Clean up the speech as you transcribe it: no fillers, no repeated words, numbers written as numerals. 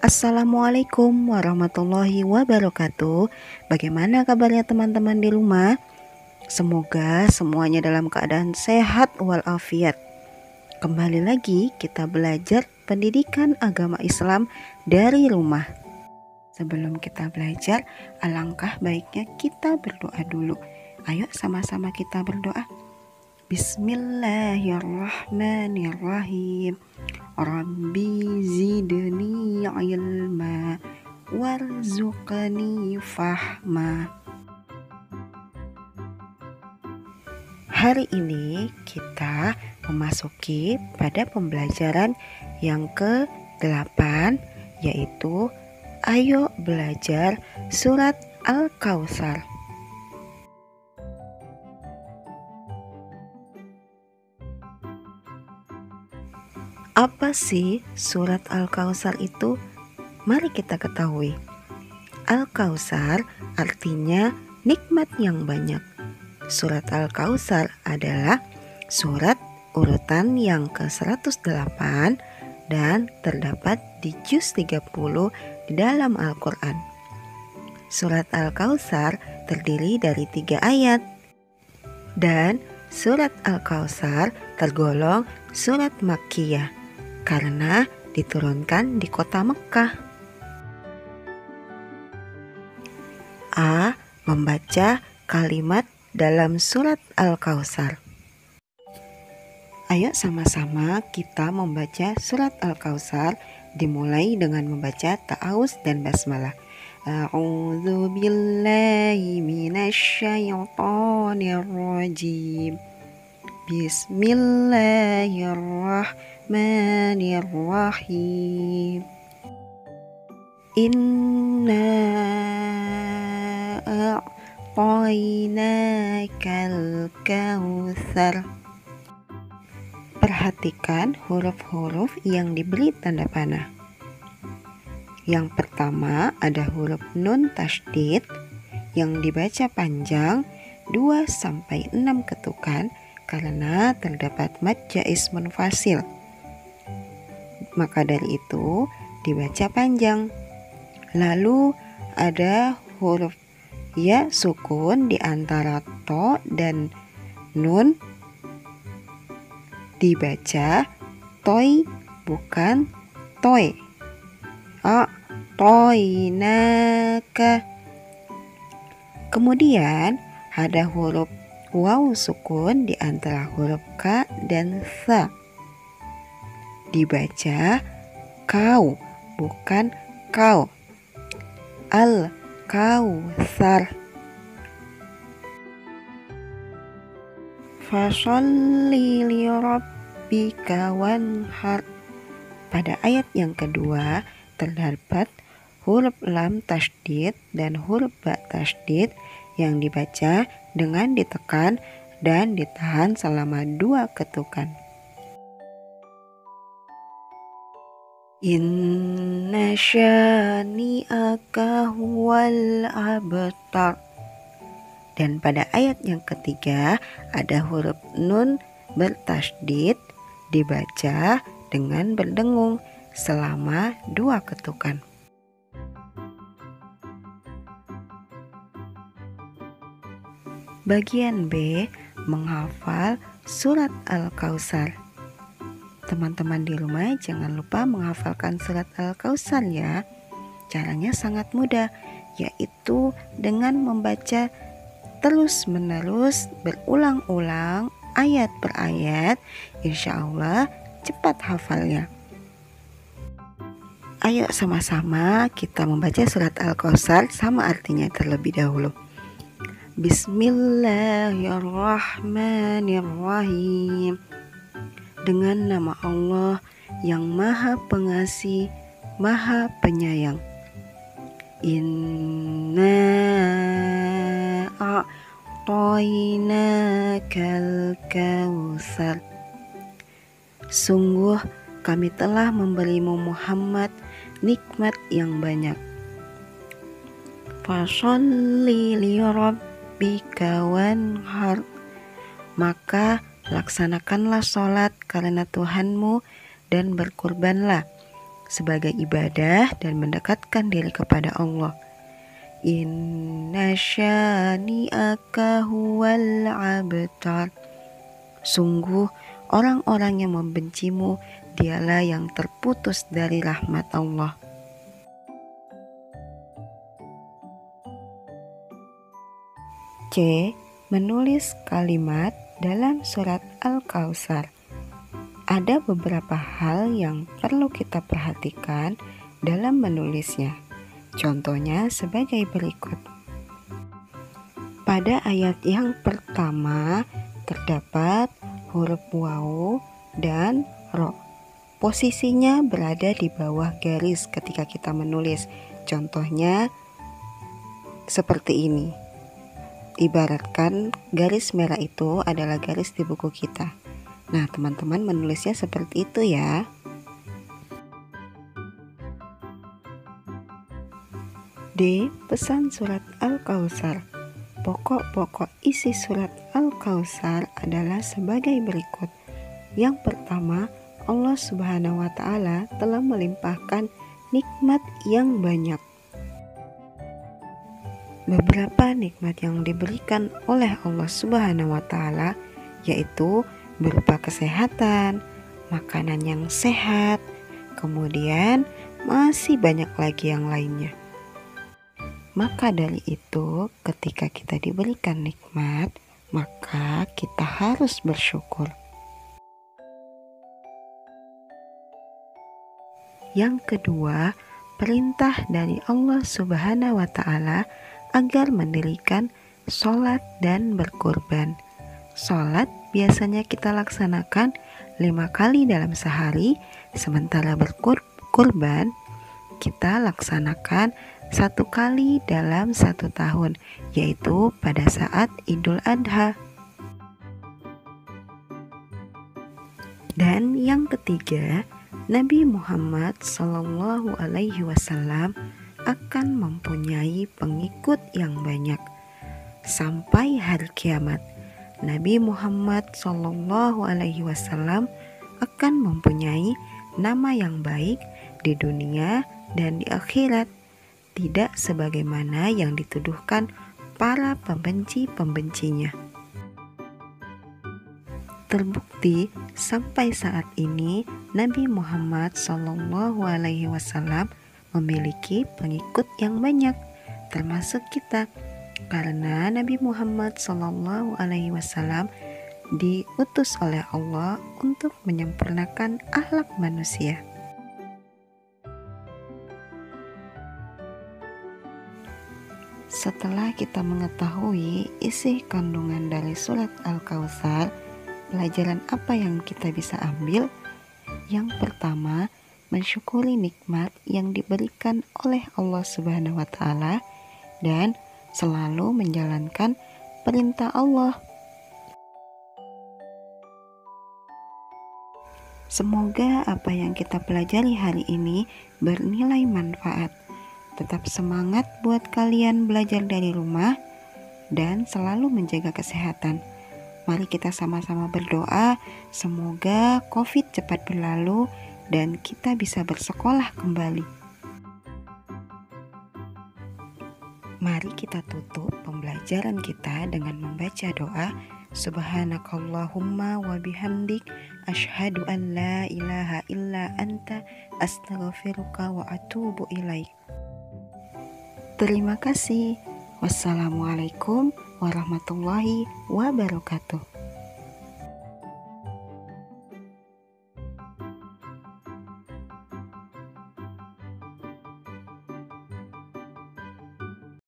Assalamualaikum warahmatullahi wabarakatuh. Bagaimana kabarnya teman-teman di rumah? Semoga semuanya dalam keadaan sehat walafiat. Kembali lagi kita belajar pendidikan agama Islam dari rumah. Sebelum kita belajar, alangkah baiknya kita berdoa dulu. Ayo sama-sama kita berdoa. Bismillahirrahmanirrahim. Rabbi zidni ilma warzuqni fahma. Hari ini kita memasuki pada pembelajaran yang ke-8, yaitu ayo belajar surat Al-Kautsar. Apa sih surat Al-Kautsar itu? Mari kita ketahui. Al-Kautsar artinya nikmat yang banyak. Surat Al-Kautsar adalah surat urutan yang ke-108 dan terdapat di juz 30 di dalam Al-Quran. Surat Al-Kautsar terdiri dari 3 ayat. Dan surat Al-Kautsar tergolong surat Makkiyah karena diturunkan di kota Mekkah. A. Membaca kalimat dalam surat Al-Kautsar. Ayo sama-sama kita membaca surat Al-Kautsar, dimulai dengan membaca ta'awuz dan basmalah. A'udzu billahi minasyaitonir rajim. Bismillahirrahmanirrahim. Inna a'tainakal kautsar. Perhatikan huruf-huruf yang diberi tanda panah. Yang pertama ada huruf nun tasydid yang dibaca panjang 2-6 ketukan karena terdapat mad jaiz munfasil. Maka dari itu dibaca panjang. Lalu ada huruf ya sukun di antara to dan nun, dibaca toy bukan toy. A'tainaka. Kemudian ada huruf waw sukun di antara huruf ka dan sa. Dibaca kau bukan kau. Al-Kautsar. Fasholli li rabbika wanhar. Pada ayat yang kedua terdapat huruf lam tasydid dan huruf ba tasydid yang dibaca dengan ditekan dan ditahan selama 2 ketukan. Inna syani'aka huwal abtar. Dan pada ayat yang ketiga ada huruf nun bertasydid, dibaca dengan berdengung selama 2 ketukan. Bagian B, menghafal surat Al-Kautsar. Teman-teman di rumah jangan lupa menghafalkan surat Al-Kautsar ya. Caranya sangat mudah, yaitu dengan membaca terus-menerus berulang-ulang ayat per ayat. Insya Allah cepat hafalnya. Ayo sama-sama kita membaca surat Al-Kautsar sama artinya terlebih dahulu. Bismillahirrahmanirrahim. Dengan nama Allah yang Maha Pengasih, Maha Penyayang. Inna a'tainakal kautsar. Sungguh kami telah memberimu Muhammad nikmat yang banyak. Fasholli li rabbika wanhar. Maka laksanakanlah sholat karena Tuhanmu dan berkurbanlah. sebagai ibadah dan mendekatkan diri kepada Allah. Inna syani'aka huwal abtar. Sungguh orang-orang yang membencimu dialah yang terputus dari rahmat Allah. C. Menulis kalimat dalam surat Al-Kautsar. Ada beberapa hal yang perlu kita perhatikan dalam menulisnya. Contohnya sebagai berikut. Pada ayat yang pertama terdapat huruf waw dan ro. Posisinya berada di bawah garis ketika kita menulis. Contohnya seperti ini. Ibaratkan garis merah itu adalah garis di buku kita. Nah, teman-teman menulisnya seperti itu ya. D. Pesan surat Al-Kautsar. Pokok-pokok isi surat Al-Kautsar adalah sebagai berikut. Yang pertama, Allah Subhanahu wa Ta'ala telah melimpahkan nikmat yang banyak. Beberapa nikmat yang diberikan oleh Allah Subhanahu wa Ta'ala yaitu berupa kesehatan, makanan yang sehat, kemudian masih banyak lagi yang lainnya. Maka dari itu, ketika kita diberikan nikmat, maka kita harus bersyukur. Yang kedua, perintah dari Allah Subhanahu wa Ta'ala agar mendirikan sholat dan berkurban. Sholat biasanya kita laksanakan 5 kali dalam sehari, sementara berkurban kita laksanakan 1 kali dalam 1 tahun, yaitu pada saat Idul Adha. Dan yang ketiga, Nabi Muhammad SAW akan mempunyai pengikut yang banyak sampai hari kiamat. Nabi Muhammad SAW akan mempunyai nama yang baik di dunia dan di akhirat, tidak sebagaimana yang dituduhkan para pembenci-pembencinya. Terbukti sampai saat ini Nabi Muhammad SAW memiliki pengikut yang banyak, termasuk kita, karena Nabi Muhammad SAW diutus oleh Allah untuk menyempurnakan akhlak manusia. Setelah kita mengetahui isi kandungan dari surat Al-Kautsar, pelajaran apa yang kita bisa ambil? Yang pertama, mensyukuri nikmat yang diberikan oleh Allah Subhanahu wa Ta'ala dan selalu menjalankan perintah Allah. Semoga apa yang kita pelajari hari ini bernilai manfaat. Tetap semangat buat kalian belajar dari rumah dan selalu menjaga kesehatan. Mari kita sama-sama berdoa semoga COVID cepat berlalu dan kita bisa bersekolah kembali. Mari kita tutup pembelajaran kita dengan membaca doa. Subhanakallahumma wa bihamdik asyhadu an la ilaha illa anta astaghfiruka wa atubu ilaik. Terima kasih. Wassalamualaikum warahmatullahi wabarakatuh.